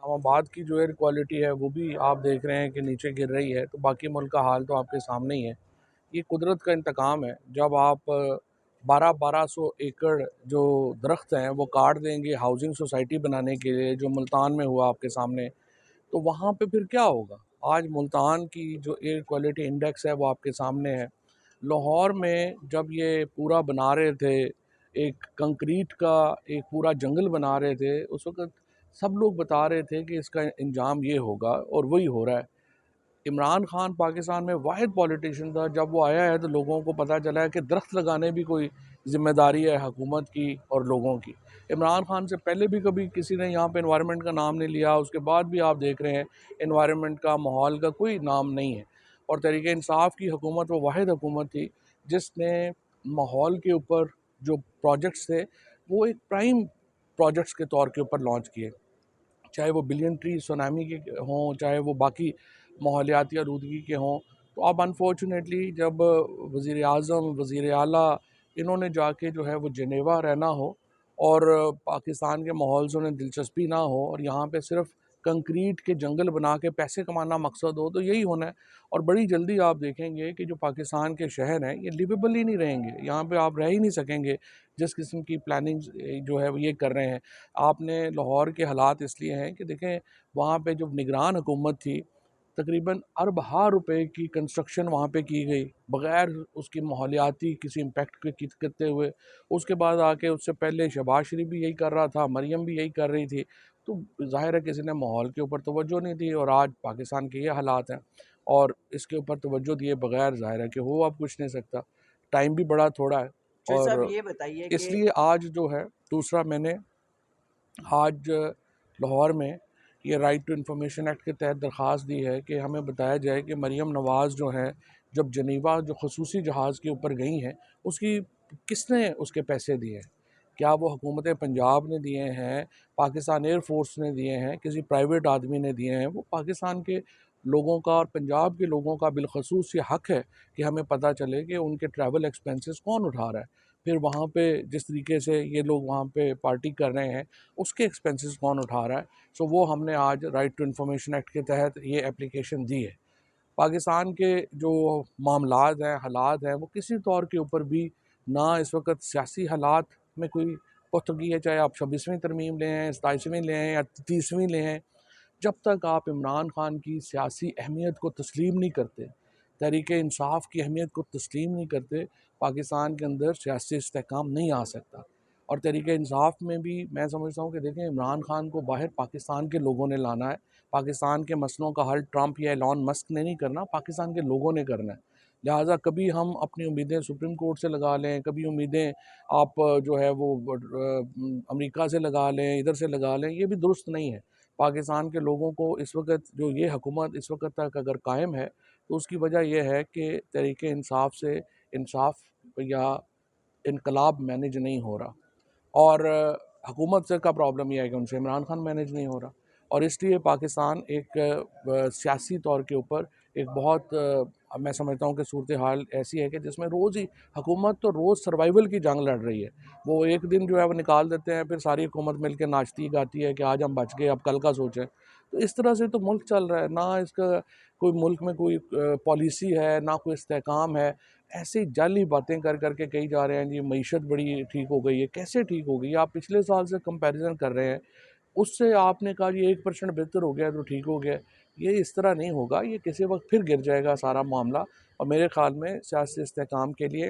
इस्लामाबाद की जो air quality है वो भी आप देख रहे हैं कि नीचे गिर रही है, तो बाकी मुल्क का हाल तो आपके सामने ही है। ये कुदरत का इंतकाम है। जब आप 1200 एकड़ जो दरख्त हैं वो काट देंगे हाउसिंग सोसाइटी बनाने के लिए, जो मुल्तान में हुआ आपके सामने, तो वहाँ पे फिर क्या होगा? आज मुल्तान की जो एयर क्वालिटी इंडेक्स है वो आपके सामने है। लाहौर में जब ये पूरा बना रहे थे, एक कंक्रीट का एक पूरा जंगल बना रहे थे, उस वक़्त सब लोग बता रहे थे कि इसका अंजाम ये होगा और वही हो रहा है। इमरान खान पाकिस्तान में वाहिद पॉलिटिशियन था, जब वो आया है तो लोगों को पता चला है कि दरख्त लगाने भी कोई ज़िम्मेदारी है हुकूमत की और लोगों की। इमरान खान से पहले भी कभी किसी ने यहाँ पे एनवायरनमेंट का नाम नहीं लिया, उसके बाद भी आप देख रहे हैं एनवायरनमेंट का, माहौल का कोई नाम नहीं है। और तहरीक इंसाफ की हुकूमत वो वाहिद हुकूमत थी जिसने माहौल के ऊपर जो प्रोजेक्ट्स थे वो एक प्राइम प्रोजेक्ट्स के तौर के ऊपर लॉन्च किए, चाहे वो बिलियन ट्री सुनामी के हों, चाहे वो बाकी माहौलियाती आलूदगी के हों। तो अब अनफॉर्चुनेटली जब वज़ीर आज़म, वज़ीर आला इन्होंने जाके जो है वो जेनेवा रहना हो और पाकिस्तान के माहौल से उन्हें दिलचस्पी ना हो और यहाँ पे सिर्फ कंक्रीट के जंगल बना के पैसे कमाना मकसद हो, तो यही होना है। और बड़ी जल्दी आप देखेंगे कि जो पाकिस्तान के शहर हैं ये लिवेबल ही नहीं रहेंगे, यहाँ पे आप रह ही नहीं सकेंगे जिस किस्म की प्लानिंग जो है वो ये कर रहे हैं। आपने लाहौर के हालात इसलिए हैं कि देखें, वहाँ पे जो निगरान हुकूमत थी, तकरीबन अरब रुपए की कंस्ट्रक्शन वहाँ पे की गई बग़ैर उसकी माहौलियाती किसी इम्पैक्ट के करते हुए। उसके बाद आके उससे पहले शहबाज शरीफ भी यही कर रहा था, मरियम भी यही कर रही थी। तो ज़ाहिर है किसी ने माहौल के ऊपर तवज्जो नहीं दी और आज पाकिस्तान के ये हालात हैं और इसके ऊपर तवज्जो दिए बगैर ज़ाहिर है कि हो अब कुछ नहीं सकता। टाइम भी बड़ा थोड़ा है फिर साहब और ये बताइए कि इसलिए आज जो है दूसरा मैंने आज लाहौर में ये राइट टू इन्फॉर्मेशन एक्ट के तहत दरख्वास्त दी है कि हमें बताया जाए कि मरियम नवाज़ जो है जब जनीवा जो खसूसी जहाज़ के ऊपर गई हैं, उसकी किसने उसके पैसे दिए हैं? क्या वो हुकूमत पंजाब ने दिए हैं, पाकिस्तान एयर फोर्स ने दिए हैं, किसी प्राइवेट आदमी ने दिए हैं? वो पाकिस्तान के लोगों का और पंजाब के लोगों का बिलखसूस ये हक़ है कि हमें पता चले कि उनके ट्रैवल एक्सपेंसेस कौन उठा रहा है। फिर वहाँ पे जिस तरीके से ये लोग वहाँ पे पार्टी कर रहे हैं, उसके एक्सपेंसेस कौन उठा रहा है। सो वो हमने आज राइट टू इन्फॉर्मेशन एक्ट के तहत ये एप्लीकेशन दी है। पाकिस्तान के जो मामलात हैं, हालात हैं, वो किसी तौर के ऊपर भी ना इस वक्त सियासी हालात में कोई पुख्तगी है, चाहे आप 26वीं तरमीम लें, 27वीं लें या 30वीं लें। जब तक आप इमरान खान की सियासी अहमियत को तस्लीम नहीं करते, तहरीक इंसाफ की अहमियत को तस्लीम नहीं करते, पाकिस्तान के अंदर सियासी इस्तेहकाम नहीं आ सकता। और तहरीक इंसाफ में भी मैं समझता हूँ कि देखें, इमरान खान को बाहर पाकिस्तान के लोगों ने लाना है। पाकिस्तान के मसलों का हल ट्रंप या एलॉन मस्क ने नहीं करना, पाकिस्तान के लोगों ने करना है। लिहाजा कभी हम अपनी उम्मीदें सुप्रीम कोर्ट से लगा लें, कभी उम्मीदें आप जो है वो अमेरिका से लगा लें, इधर से लगा लें, ये भी दुरुस्त नहीं है। पाकिस्तान के लोगों को इस वक्त जो ये हुकूमत इस वक्त तक अगर कायम है, तो उसकी वजह यह है कि तहरीक इंसाफ से इंसाफ या इनकलाब मैनेज नहीं हो रहा। और हुकूमत से का प्रॉब्लम यह है कि उनसे इमरान खान मैनेज नहीं हो रहा। और इसलिए पाकिस्तान एक सियासी तौर के ऊपर एक बहुत मैं समझता हूँ कि सूरत हाल ऐसी है कि जिसमें रोज़ ही हुकूमत तो रोज़ सर्वाइवल की जंग लड़ रही है। वो एक दिन जो है वो निकाल देते हैं, फिर सारी हुकूमत मिल के नाचती गाती है कि आज हम बच गए, अब कल का सोचें। तो इस तरह से तो मुल्क चल रहा है ना, इसका कोई मुल्क में कोई पॉलिसी है ना, कोई इस्तेहकाम है। ऐसी जाली बातें कर कर के कही जा रहे हैं जी मईशत बड़ी ठीक हो गई है। कैसे ठीक हो गई? आप पिछले साल से कंपैरिजन कर रहे हैं, उससे आपने कहा जी 1% बेहतर हो गया तो ठीक हो गया। ये इस तरह नहीं होगा, ये किसी वक्त फिर गिर जाएगा सारा मामला। और मेरे ख्याल में सियासी इस्तेहकाम के लिए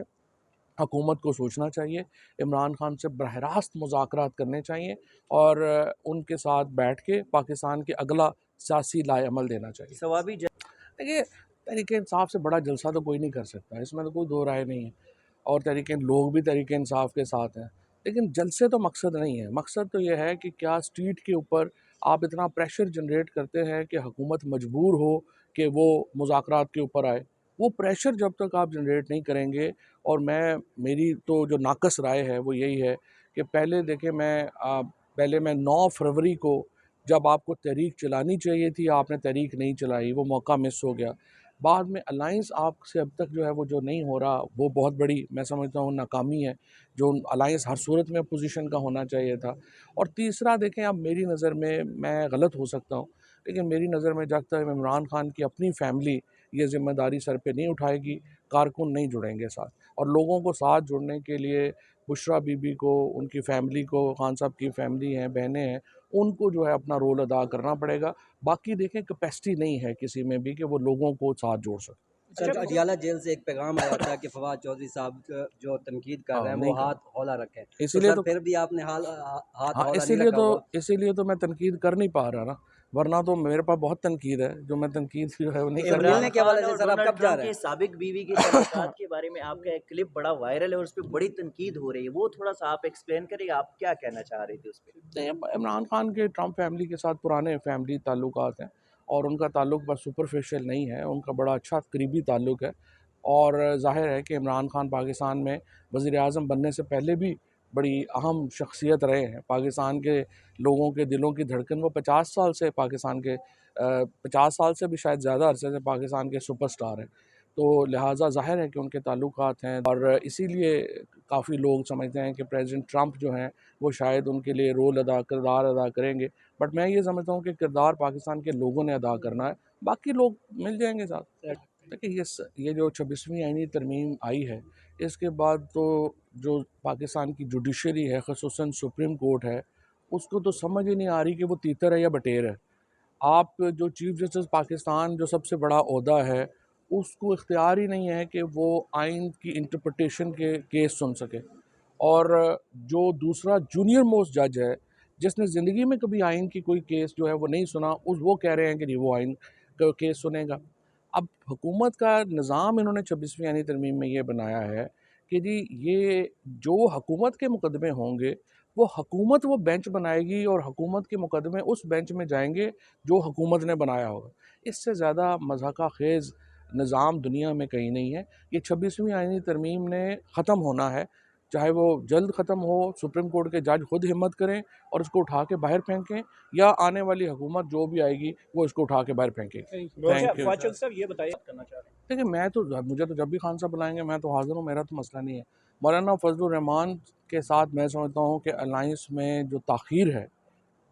हुकूमत को सोचना चाहिए, इमरान खान से बरह रास्त मुज़ाकरात करने चाहिए और उनके साथ बैठ के पाकिस्तान के अगला सियासी लाएअमल देना चाहिए। सवाबी देखिए, तहरीक इंसाफ से बड़ा जलसा तो कोई नहीं कर सकता, इसमें तो कोई दो राय नहीं है। और तहरीक लोग भी तहरीक इंसाफ के साथ हैं, लेकिन जलसे तो मकसद नहीं है। मकसद तो यह है कि क्या स्ट्रीट के ऊपर आप इतना प्रेशर जनरेट करते हैं कि हुकूमत मजबूर हो कि वो मुज़ाकरात के ऊपर आए। वो प्रेशर जब तक आप जनरेट नहीं करेंगे, और मेरी तो जो नाकस राय है वो यही है कि पहले मैं 9 फरवरी को, जब आपको तहरीक चलानी चाहिए थी, आपने तहरीक नहीं चलाई, वो मौका मिस हो गया। बाद में अलाइंस आपसे अब तक जो है वो जो नहीं हो रहा, वो बहुत बड़ी मैं समझता हूँ नाकामी है। जो अलाइंस हर सूरत में अपोजिशन का होना चाहिए था। और तीसरा देखें, अब मेरी नज़र में, मैं गलत हो सकता हूँ, लेकिन मेरी नज़र में जब तक इमरान खान की अपनी फैमिली ये ज़िम्मेदारी सर पे नहीं उठाएगी, कारकुन नहीं जुड़ेंगे साथ। और लोगों को साथ जुड़ने के लिए बुशरा बीबी को, उनकी फैमिली को, खान साहब की फैमिली हैं, बहनें हैं, उनको जो है अपना रोल अदा करना पड़ेगा। बाकी देखें, कैपेसिटी नहीं है किसी में भी कि वो लोगों को साथ जोड़ सके। सर, अडियाला जेल से एक पैगाम आया था कि फवाद चौधरी साहब जो तनकीद कर रहे हैं वो नहीं कर, हाथ हौला रखें, तो इसीलिए सर तो फिर भी आपने हाथ हाँ, हौला नहीं रखा हुआ। इसीलिए तो मैं तनकीद कर नहीं पा रहा ना, वरना तो मेरे पास बहुत तनकीद है जो मैं तनकीद जो है वो नहीं तो सर कर मिलने पा के हवाले खान से और सर आप डोनाल्ड कब जा ट्रंप रहे की हैं? साबिक बीवी के तलाक़ात के बारे में आपका एक क्लिप बड़ा वायरल है और उस पर बड़ी तनकीद हो रही है, वो थोड़ा सा आप एक्सप्लेन करिए, आप क्या कहना चाह रहे थे उस पर? इमरान खान के ट्रंप फैमिली के साथ पुराने फैमिली ताल्लुकात हैं, और उनका ताल्लुक बस सुपरफिशियल नहीं है, उनका बड़ा अच्छा करीबी ताल्लुक है। और ज़ाहिर है कि इमरान खान पाकिस्तान में वज़ीर-ए-आज़म बनने से पहले भी बड़ी अहम शख्सियत रहे हैं। पाकिस्तान के लोगों के दिलों की धड़कन, वो 50 साल से पाकिस्तान के 50 साल से भी शायद ज़्यादा अरसे से पाकिस्तान के सुपरस्टार हैं। तो लिहाजा ज़ाहिर है कि उनके ताल्लुकात हैं, और इसीलिए काफ़ी लोग समझते हैं कि प्रेसिडेंट ट्रंप जो हैं वो शायद उनके लिए किरदार अदा करेंगे। बट मैं ये समझता हूँ कि किरदार पाकिस्तान के लोगों ने अदा करना है, बाकी लोग मिल जाएंगे साथ। देखिए, ये जो 26वीं आईनी तरमीम आई है, इसके बाद तो जो पाकिस्तान की जुडिशरी है, ख़ुसूसन सुप्रीम कोर्ट है, उसको तो समझ ही नहीं आ रही कि वो तीतर है या बटेर है। आप जो चीफ जस्टिस पाकिस्तान, जो सबसे बड़ा ओहदा है, उसको इख्तियार ही नहीं है कि वो आइन की इंटरप्रटेशन के केस सुन सके। और जो दूसरा जूनियर मोस्ट जज है, जिसने ज़िंदगी में कभी आइन की कोई केस जो है वो नहीं सुना, उस वो कह रहे हैं कि जी वो आइन का केस सुनेगा। अब हुकूमत का निज़ाम इन्होंने 26वीं आईनी तरमीम में ये बनाया है कि जी ये जो हुकूमत के मुकदमे होंगे, वो हुकूमत वो बेंच बनाएगी, और हुकूमत के मुकदमे उस बेंच में जाएंगे जो हुकूमत ने बनाया होगा। इससे ज़्यादा मज़ाक़ा ख़ेज़ निज़ाम दुनिया में कहीं नहीं है। ये 26वीं आईनी तरमीम ने ख़त्म होना है, चाहे वो जल्द ख़त्म हो, सुप्रीम कोर्ट के जज खुद हिम्मत करें और इसको उठा के बाहर फेंकें, या आने वाली हुकूमत जो भी आएगी वो इसको उठा के बाहर फेंकेगी। Thank you. ये बताइए करना चाह रहे हैं। देखिए, मुझे तो जब भी खान साहब बुलाएंगे मैं तो हाज़िर हूँ, मेरा तो मसला नहीं है। मौलाना फजलुर रहमान के साथ मैं समझता हूँ कि अलाइंस में जो ताख़ीर है,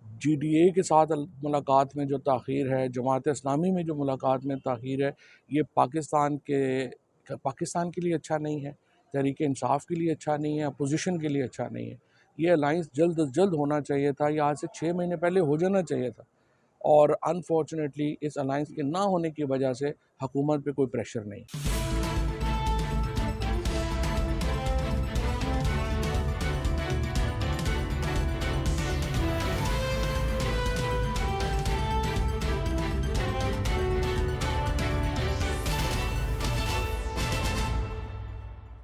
जीडीए के साथ मुलाकात में जो ताख़ीर है, जमात इस्लामी में जो मुलाकात में ताख़ीर है, ये पाकिस्तान के लिए अच्छा नहीं है, तहरीक इंसाफ के लिए अच्छा नहीं है, अपोजिशन के लिए अच्छा नहीं है। ये अलाइंस जल्द अज जल्द होना चाहिए था, या आज से 6 महीने पहले हो जाना चाहिए था। और अनफॉर्चुनेटली इस अलाइंस के ना होने की वजह से हुकूमत पे कोई प्रेशर नहीं।